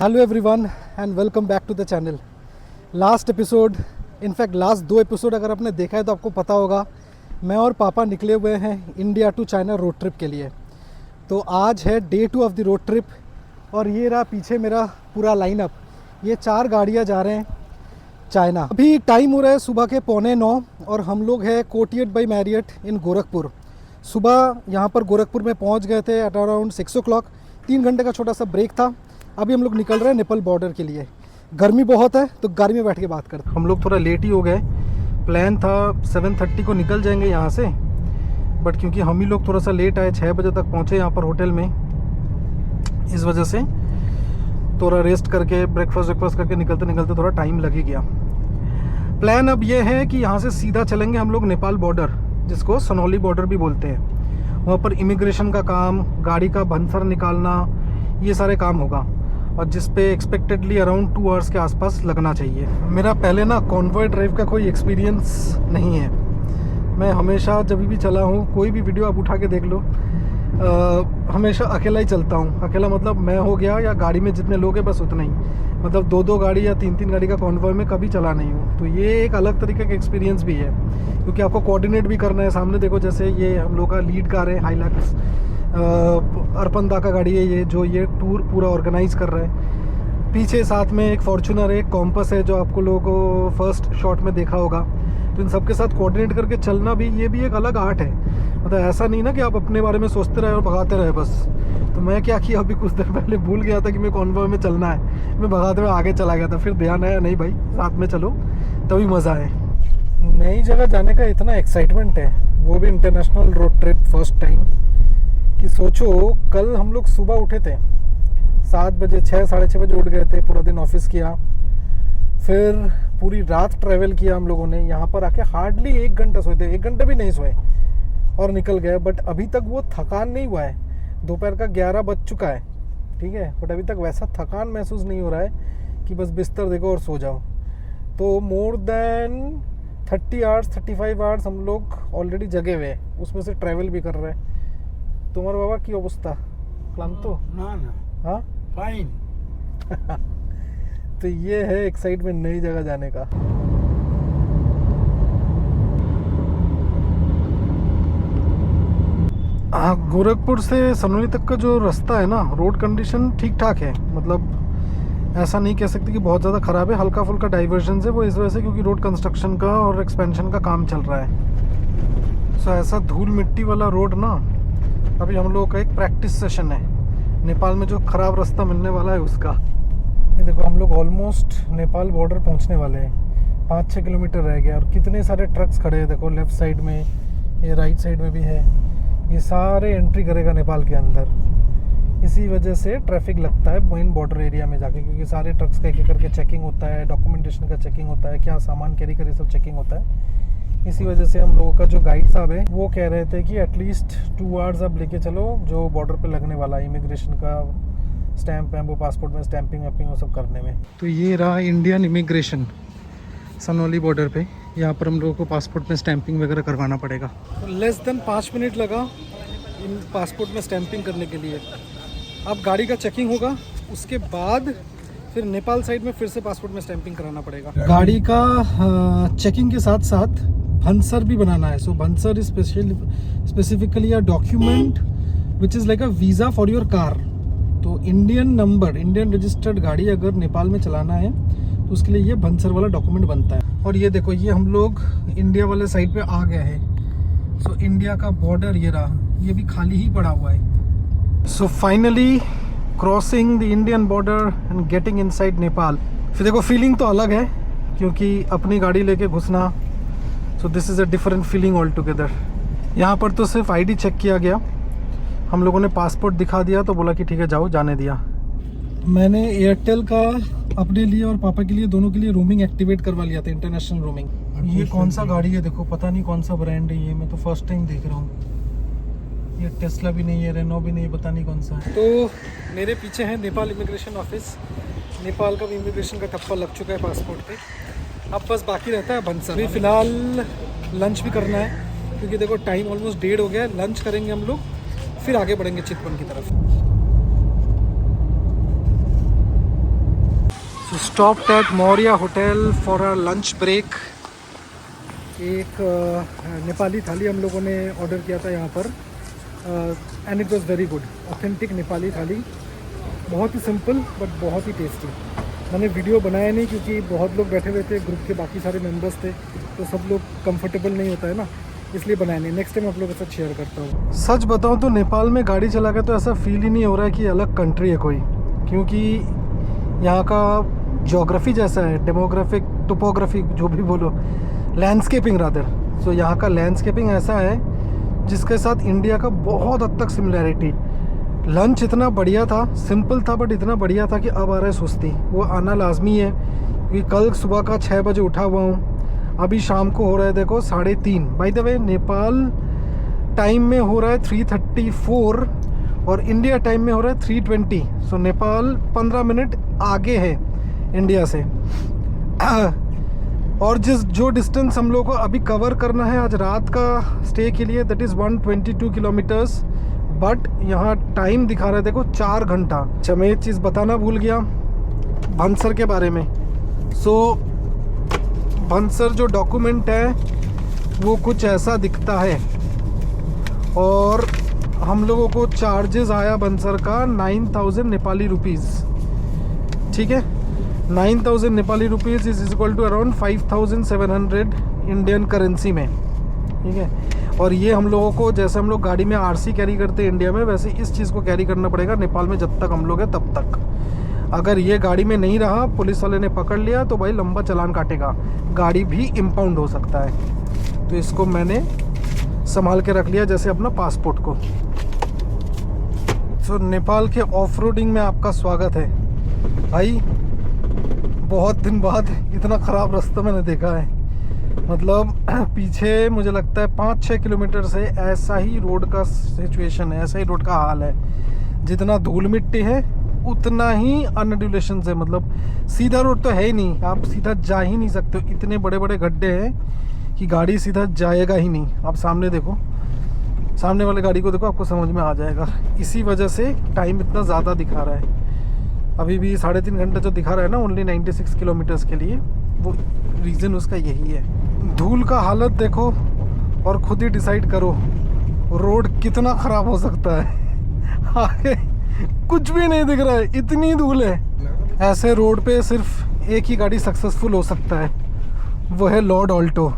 Hello everyone and welcome back to the channel. Last episode, in fact last 2 episode अगर आपने देखा है तो आपको पता होगा मैं और पापा निकले हुए हैं India to China road trip के लिए। तो आज है day 2 of the road trip और ये रहा पीछे मेरा पूरा लाइनअप। ये 4 गाड़ियाँ जा रहे हैं चाइना। अभी टाइम हो रहा है सुबह के 8:45 और हम लोग हैं कोर्टियट बाई मैरियट इन गोरखपुर। सुबह यहाँ पर गोरखपुर में पहुँच गए थे एट अराउंड 6 o'clock। 3 घंटे का छोटा सा ब्रेक था। अभी हम लोग निकल रहे हैं नेपाल बॉर्डर के लिए। गर्मी बहुत है तो गाड़ी में बैठ के बात करते हैं। हम लोग थोड़ा लेट ही हो गए। प्लान था 7:30 को निकल जाएंगे यहाँ से, बट क्योंकि हम ही लोग थोड़ा सा लेट आए, 6 बजे तक पहुँचे यहाँ पर होटल में, इस वजह से थोड़ा रेस्ट करके ब्रेकफास्ट करके निकलते निकलते थोड़ा टाइम लग ही गया। प्लान अब ये है कि यहाँ से सीधा चलेंगे हम लोग नेपाल बॉर्डर, जिसको सनौली बॉर्डर भी बोलते हैं। वहाँ पर इमिग्रेशन का काम, गाड़ी का भंसर निकालना, ये सारे काम होगा और जिस पे एक्सपेक्टेडली अराउंड 2 आवर्स के आसपास लगना चाहिए। मेरा पहले ना कॉन्वॉय ड्राइव का कोई एक्सपीरियंस नहीं है। मैं हमेशा जब भी चला हूँ, कोई भी वीडियो आप उठा के देख लो, हमेशा अकेला ही चलता हूँ। अकेला मतलब मैं हो गया या गाड़ी में जितने लोग हैं बस उतना ही, मतलब 2-2 गाड़ी या 3-3 गाड़ी का कॉन्वॉय में कभी चला नहीं हूँ। तो ये एक अलग तरीके का एक्सपीरियंस भी है, क्योंकि आपको कोऑर्डिनेट भी करना है। सामने देखो, जैसे ये हम लोग का लीड कार है हाइलक्स, अर्पणदा का गाड़ी है ये, जो ये टूर पूरा ऑर्गेनाइज कर रहा है। पीछे साथ में एक फॉर्च्यूनर है, एक कॉम्पस है, जो आपको लोगों को फर्स्ट शॉट में देखा होगा। तो इन सब के साथ कोऑर्डिनेट करके चलना भी, ये भी एक अलग आर्ट है। मतलब ऐसा नहीं ना कि आप अपने बारे में सोचते रहे और भगाते रहे बस। तो मैं क्या किया, अभी कुछ देर पहले भूल गया था कि मैं कॉन्वॉय में चलना है, मैं भगाते हुए आगे चला गया था। फिर ध्यान आया, नहीं भाई साथ में चलो तभी मज़ा है। नई जगह जाने का इतना एक्साइटमेंट है, वो भी international road trip first time, कि सोचो कल हम लोग सुबह उठे थे 7 बजे, 6-6:30 बजे उठ गए थे। पूरा दिन ऑफिस किया, फिर पूरी रात ट्रैवल किया हम लोगों ने। यहाँ पर आके हार्डली 1 घंटा सोए थे, 1 घंटे भी नहीं सोए और निकल गए। बट अभी तक वो थकान नहीं हुआ है। दोपहर का 11 बज चुका है, ठीक है, बट अभी तक वैसा थकान महसूस नहीं हो रहा है कि बस बिस्तर देखो और सो जाओ। तो मोर देन 30 आवर्स 35 आवर्स हम लोग ऑलरेडी जगे हुए हैं, उसमें से ट्रैवल भी कर रहे हैं। তোমার বাবা কি অবস্থা? ক্লান্ত? না না, हाँ फाइन। तो ये है एक्साइटमेंट नई जगह जाने का। हाँ, गोरखपुर से सनौली तक का जो रास्ता है ना, रोड कंडीशन ठीक ठाक है। मतलब ऐसा नहीं कह सकते कि बहुत ज़्यादा ख़राब है, हल्का फुल्का डाइवर्जन है। वो इस वजह से क्योंकि रोड कंस्ट्रक्शन का और एक्सपेंशन का काम चल रहा है। सो ऐसा धूल मिट्टी वाला रोड ना, अभी हम लोगों का एक प्रैक्टिस सेशन है नेपाल में जो ख़राब रास्ता मिलने वाला है उसका। ये देखो, हम लोग ऑलमोस्ट नेपाल बॉर्डर पहुंचने वाले हैं। 5-6 किलोमीटर रह गया और कितने सारे ट्रक्स खड़े हैं। देखो लेफ़्ट साइड में, ये राइट साइड में भी है। ये सारे एंट्री करेगा नेपाल के अंदर। इसी वजह से ट्रैफिक लगता है मेन बॉर्डर एरिया में जाके, क्योंकि सारे ट्रक्स का एक करके चेकिंग होता है, डॉक्यूमेंटेशन का चेकिंग होता है, क्या सामान कैरी करे सब चेकिंग होता है। इसी वजह से हम लोगों का जो गाइड साहब है वो कह रहे थे कि एटलीस्ट 2 आवर्स अब लेके चलो, जो बॉर्डर पे लगने वाला है इमिग्रेशन का स्टैंप है, वो पासपोर्ट में स्टैंपिंग वैम्पिंग वो सब करने में। तो ये रहा इंडियन इमिग्रेशन सनौली बॉर्डर पे। यहाँ पर हम लोगों को पासपोर्ट में स्टैंपिंग वगैरह करवाना पड़ेगा। तो लेस देन 5 मिनट लगा इन पासपोर्ट में स्टैंपिंग करने के लिए। अब गाड़ी का चेकिंग होगा, उसके बाद फिर नेपाल साइड में फिर से पासपोर्ट में स्टैंपिंग कराना पड़ेगा। गाड़ी का चेकिंग के साथ साथ भंसर भी बनाना है। So bhansar is specifically a document which is like a visa for your car. तो इंडियन नंबर, इंडियन रजिस्टर्ड गाड़ी अगर नेपाल में चलाना है तो उसके लिए ये भंसर वाला डॉक्यूमेंट बनता है। और ये देखो, ये हम लोग इंडिया वाले साइड पे आ गए हैं। सो इंडिया का बॉर्डर ये रहा, ये भी खाली ही पड़ा हुआ है। So finally crossing the Indian border and getting inside Nepal. फिर देखो फीलिंग तो अलग है, क्योंकि अपनी गाड़ी लेके घुसना, so this is a different feeling all together. यहाँ पर तो सिर्फ आईडी चेक किया गया, हम लोगों ने पासपोर्ट दिखा दिया तो बोला कि ठीक है जाओ, जाने दिया। मैंने एयरटेल का अपने लिए और पापा के लिए, दोनों के लिए रोमिंग एक्टिवेट करवा लिया था, इंटरनेशनल रोमिंग। ये कौन सा गाड़ी है देखो, पता नहीं कौन सा ब्रांड है ये, मैं तो फर्स्ट टाइम देख रहा हूँ। ये टेस्ला भी नहीं है, रेनो भी नहीं है, पता नहीं कौन सा है। तो मेरे पीछे है नेपाल इमिग्रेशन ऑफिस। नेपाल का भी इमिग्रेशन का ठप्पा लग चुका है पासपोर्ट पे। अब बस बाकी रहता है भंसर। अभी फ़िलहाल लंच भी करना है, क्योंकि देखो टाइम ऑलमोस्ट 1:30 हो गया है। लंच करेंगे हम लोग, फिर आगे बढ़ेंगे चितवन की तरफ। Stopped at Maurya hotel for a lunch break. एक नेपाली थाली हम लोगों ने ऑर्डर किया था यहाँ पर, and it was very good. Authentic Nepali थाली, बहुत ही सिंपल बट बहुत ही टेस्टी। मैंने वीडियो बनाया नहीं क्योंकि बहुत लोग बैठे हुए थे, ग्रुप के बाकी सारे मेंबर्स थे, तो सब लोग कंफर्टेबल नहीं होता है ना, इसलिए बनाया नहीं। नेक्स्ट टाइम आप लोगों के साथ शेयर करता हूँ। सच बताऊँ तो नेपाल में गाड़ी चला के तो ऐसा फील ही नहीं हो रहा है कि अलग कंट्री है कोई, क्योंकि यहाँ का जोग्राफी जैसा है, डेमोग्राफिक, टोपोग्राफी, जो भी बोलो, लैंडस्केपिंग रादर। सो यहाँ का लैंडस्केपिंग ऐसा है जिसके साथ इंडिया का बहुत हद तक सिमिलैरिटी। लंच इतना बढ़िया था, सिंपल था बट इतना बढ़िया था कि अब आ रहा है सुस्ती। वो आना लाजमी है क्योंकि कल सुबह का 6 बजे उठा हुआ हूँ, अभी शाम को हो रहा है देखो 3:30। By the way Nepal time में हो रहा है 3:34 और इंडिया टाइम में हो रहा है 3:20। सो नेपाल 15 मिनट आगे है इंडिया से। और जो डिस्टेंस हम लोग को अभी कवर करना है आज रात का स्टे के लिए, दैट इज़ 122 किलोमीटर्स। बट यहाँ टाइम दिखा रहा है देखो 4 घंटा। अच्छा, मैं एक चीज़ बताना भूल गया भनसर के बारे में। सो भनसर जो डॉक्यूमेंट है वो कुछ ऐसा दिखता है, और हम लोगों को चार्जेस आया भनसर का 9000 नेपाली रुपीज़। ठीक है, 9000 Nepali rupees is equal to around 5700 Indian currency में। ठीक है, और ये हम लोगों को, जैसे हम लोग गाड़ी में आरसी कैरी करते हैं इंडिया में, वैसे इस चीज़ को कैरी करना पड़ेगा नेपाल में जब तक हम लोग हैं तब तक। अगर ये गाड़ी में नहीं रहा, पुलिस वाले ने पकड़ लिया, तो भाई लंबा चालान काटेगा, गाड़ी भी इम्पाउंड हो सकता है। तो इसको मैंने संभाल के रख लिया जैसे अपना पासपोर्ट को। तो नेपाल के ऑफ रोडिंग में आपका स्वागत है भाई। बहुत दिन बाद इतना ख़राब रास्ता मैंने देखा है। मतलब पीछे मुझे लगता है 5-6 किलोमीटर से ऐसा ही रोड का सिचुएशन है, ऐसा ही रोड का हाल है। जितना धूल मिट्टी है उतना ही अनड्यूलेशन है। मतलब सीधा रोड तो है ही नहीं, आप सीधा जा ही नहीं सकते, इतने बड़े बड़े गड्ढे हैं कि गाड़ी सीधा जाएगा ही नहीं। आप सामने देखो, सामने वाले गाड़ी को देखो, आपको समझ में आ जाएगा। इसी वजह से टाइम इतना ज़्यादा दिखा रहा है। अभी भी 3.5 घंटे जो दिखा रहा है ना, ओनली 96 किलोमीटर्स के लिए, वो रीज़न उसका यही है। धूल का हालत देखो और खुद ही डिसाइड करो रोड कितना ख़राब हो सकता है। आगे कुछ भी नहीं दिख रहा है, इतनी धूल है। ऐसे रोड पे सिर्फ एक ही गाड़ी सक्सेसफुल हो सकता है, वो है लॉर्ड ऑल्टो,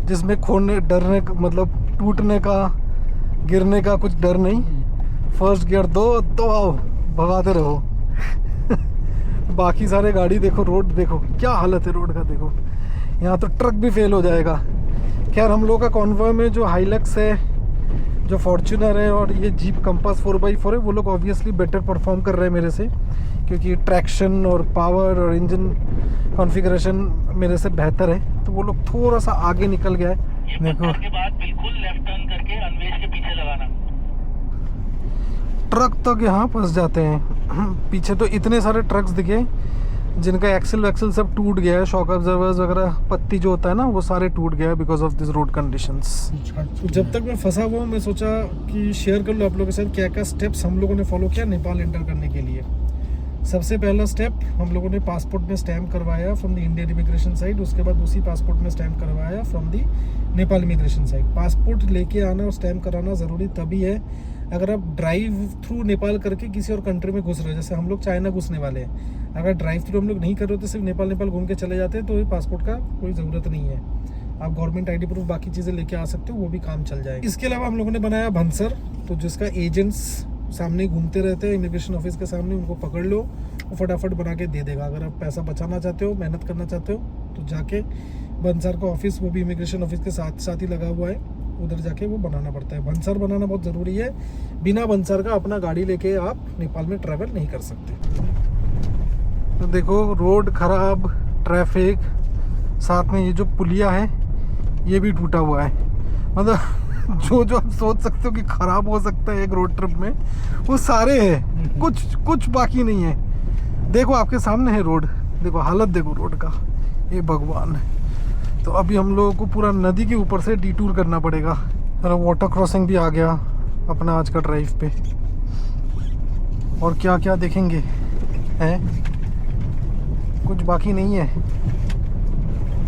जिसमें खोने डरने का, मतलब टूटने का, गिरने का कुछ डर नहीं। फर्स्ट गियर दो तो आओ, भगाते रहो। बाकी सारे गाड़ी देखो, रोड देखो क्या हालत है रोड का, देखो यहाँ तो ट्रक भी फेल हो जाएगा। खैर हम लोग का कॉन्वॉय में जो हाइलक्स है, जो फॉर्च्यूनर है और ये जीप कंपास 4x4 है, वो लोग ऑब्वियसली बेटर परफॉर्म कर रहे हैं मेरे से, क्योंकि ट्रैक्शन और पावर और इंजन कॉन्फ़िगरेशन मेरे से बेहतर है। तो वो लोग थोड़ा सा आगे निकल गया है। देखो के बाद बिल्कुल लेफ्ट टर्न करके अनवेश के पीछे लगाना। ट्रक तक यहाँ फंस जाते हैं। पीछे तो इतने सारे ट्रक्स दिखे जिनका एक्सल वैक्सल सब टूट गया है, शॉक ऑब्जर्वर्स वगैरह, पत्ती जो होता है ना, वो सारे टूट गया है because of this road conditions. जब तक मैं फंसा हुआ हूँ, मैं सोचा कि शेयर कर लो आप लोगों के साथ क्या क्या स्टेप्स हम लोगों ने फॉलो किया नेपाल एंटर करने के लिए। सबसे पहला स्टेप, हम लोगों ने पासपोर्ट में स्टैम्प करवाया from the Indian immigration side. उसके बाद उसी पासपोर्ट में स्टैम्प करवाया from the Nepal immigration side. Passport लेके आना और स्टैम्प कराना ज़रूरी तभी है अगर आप ड्राइव थ्रू नेपाल करके किसी और कंट्री में घुस रहे हो। जैसे हम लोग चाइना घुसने वाले हैं, अगर ड्राइव थ्रू हम लोग नहीं कर रहे हो तो सिर्फ नेपाल घूम के चले जाते हैं, तो पासपोर्ट का कोई ज़रूरत नहीं है। आप गवर्नमेंट आईडी प्रूफ बाकी चीज़ें लेके आ सकते हो, वो भी काम चल जाएगा। इसके अलावा हम लोगों ने बनाया भनसर, तो जिसका एजेंट्स सामने घूमते रहते हैं इमिग्रेशन ऑफिस के सामने, उनको पकड़ लो, वो फटाफट बना के दे देगा। अगर आप पैसा बचाना चाहते हो, मेहनत करना चाहते हो, तो जाके भनसर का ऑफिस, वो भी इमिग्रेशन ऑफिस के साथ साथ ही लगा हुआ है, उधर जाके वो बनाना पड़ता है। भनसर बनाना बहुत ज़रूरी है, बिना भनसर का अपना गाड़ी लेके आप नेपाल में ट्रैवल नहीं कर सकते। तो देखो रोड खराब, ट्रैफिक, साथ में ये जो पुलिया है ये भी टूटा हुआ है। मतलब जो आप सोच सकते हो कि ख़राब हो सकता है एक रोड ट्रिप में, वो सारे हैं, कुछ बाकी नहीं है। देखो आपके सामने है रोड, देखो हालत देखो रोड का, ये भगवान है। तो अभी हम लोगों को पूरा नदी के ऊपर से डिटूर करना पड़ेगा। और वाटर क्रॉसिंग भी आ गया अपना आज का ड्राइव पे। और क्या क्या देखेंगे हैं, कुछ बाकी नहीं है।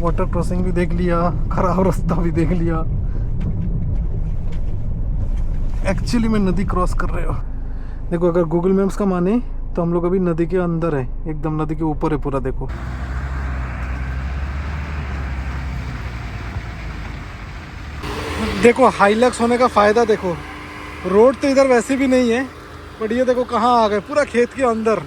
वाटर क्रॉसिंग भी देख लिया, खराब रास्ता भी देख लिया। एक्चुअली में नदी क्रॉस कर रहे हो। देखो अगर गूगल मैप्स का माने तो हम लोग अभी नदी के अंदर है, एकदम नदी के ऊपर है पूरा। देखो देखो हाइलक्स होने का फ़ायदा देखो, रोड तो इधर वैसे भी नहीं है, बट ये देखो कहाँ आ गए, पूरा खेत के अंदर।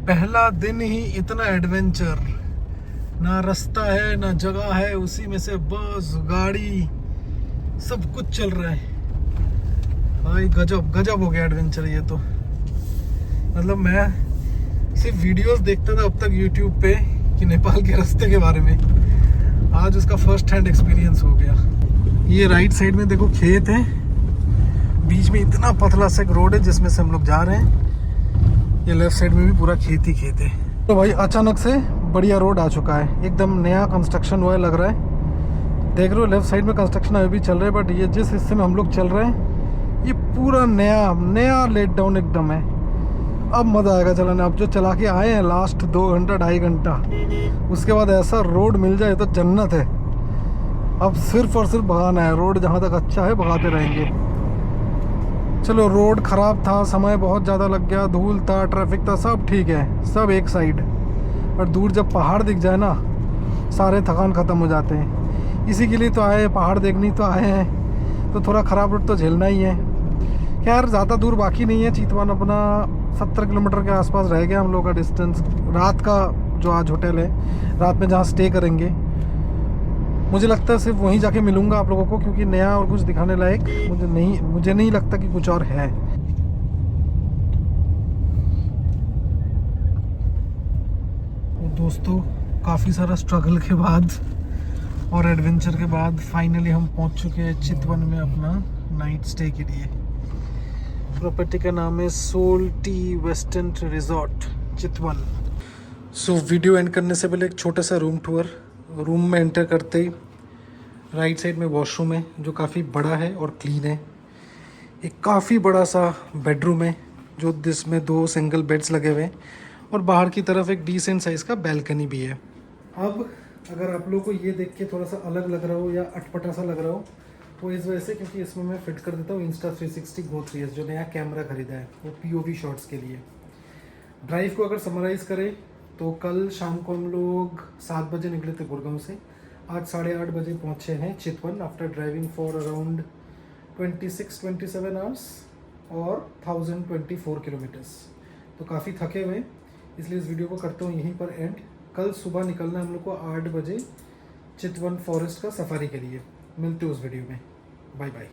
पहला दिन ही इतना एडवेंचर, ना रास्ता है ना जगह है, उसी में से बस गाड़ी सब कुछ चल रहा है। भाई गजब गजब हो गया एडवेंचर ये तो। मतलब मैं सिर्फ वीडियोस देखता था अब तक यूट्यूब पे कि नेपाल के रास्ते के बारे में, आज उसका फर्स्ट हैंड एक्सपीरियंस हो गया। ये राइट साइड में देखो खेत है, बीच में इतना पतला सा एक रोड है जिसमें से हम लोग जा रहे हैं। ये लेफ्ट साइड में भी पूरा खेत ही खेत है। तो भाई अचानक से बढ़िया रोड आ चुका है, एकदम नया कंस्ट्रक्शन हुआ है लग रहा है। देख रहे हो लेफ्ट साइड में कंस्ट्रक्शन अभी भी चल रहा है, बट ये जिस हिस्से में हम लोग चल रहे हैं ये पूरा नया नया लेट डाउन एकदम है। अब मज़ा आएगा चलाने। अब जो चला के आए हैं लास्ट 2 घंटा 2.5 घंटा, उसके बाद ऐसा रोड मिल जाए तो जन्नत है। अब सिर्फ और सिर्फ भगाना है, रोड जहाँ तक अच्छा है भगाते रहेंगे। चलो रोड ख़राब था, समय बहुत ज़्यादा लग गया, धूल था, ट्रैफिक था, सब ठीक है, सब एक साइड। और दूर जब पहाड़ दिख जाए ना, सारे थकान ख़त्म हो जाते हैं। इसी के लिए तो आए, पहाड़ देखने तो आए हैं, तो थोड़ा ख़राब रोड तो झेलना ही है। खैर ज़्यादा दूर बाकी नहीं है, चितवन अपना 70 किलोमीटर के आसपास रह गया हम लोग का डिस्टेंस। रात का जो आज होटल है, रात में जहाँ स्टे करेंगे, मुझे लगता है सिर्फ वहीं जाके मिलूँगा आप लोगों को, क्योंकि नया और कुछ दिखाने लायक मुझे नहीं लगता कि कुछ और है। तो दोस्तों काफ़ी सारा स्ट्रगल के बाद और एडवेंचर के बाद फाइनली हम पहुंच चुके हैं चितवन में अपना नाइट स्टे के लिए। प्रॉपर्टी का नाम है Soaltee western resort Chitwan. So video end करने से पहले एक छोटा सा रूम टूर। रूम में एंटर करते ही राइट साइड में वॉशरूम है जो काफ़ी बड़ा है और क्लीन है। एक काफ़ी बड़ा सा बेडरूम है जो जिसमें 2 सिंगल बेड्स लगे हुए हैं, और बाहर की तरफ एक डिसेंट साइज़ का बैल्कनी भी है। अब अगर आप लोगों को ये देख के थोड़ा सा अलग लग रहा हो या अटपटा सा लग रहा हो, तो इस वजह से क्योंकि इसमें मैं फिट कर देता हूँ Insta360 Go 3S, जो नया कैमरा खरीदा है वो POV शॉट्स के लिए। ड्राइव को अगर समराइज़ करें तो कल शाम को हम लोग 7 बजे निकले थे गुड़गांव से, आज 8:30 बजे पहुँचे हैं Chitwan after driving for around 26-27 hours और 1024 किलोमीटर्स। तो काफ़ी थके हुए, इसलिए इस वीडियो को करता हूँ यहीं पर एंड। कल सुबह निकलना है हम लोग को 8 बजे चितवन फॉरेस्ट का सफारी के लिए। मिलते हैं उस वीडियो में, बाय बाय।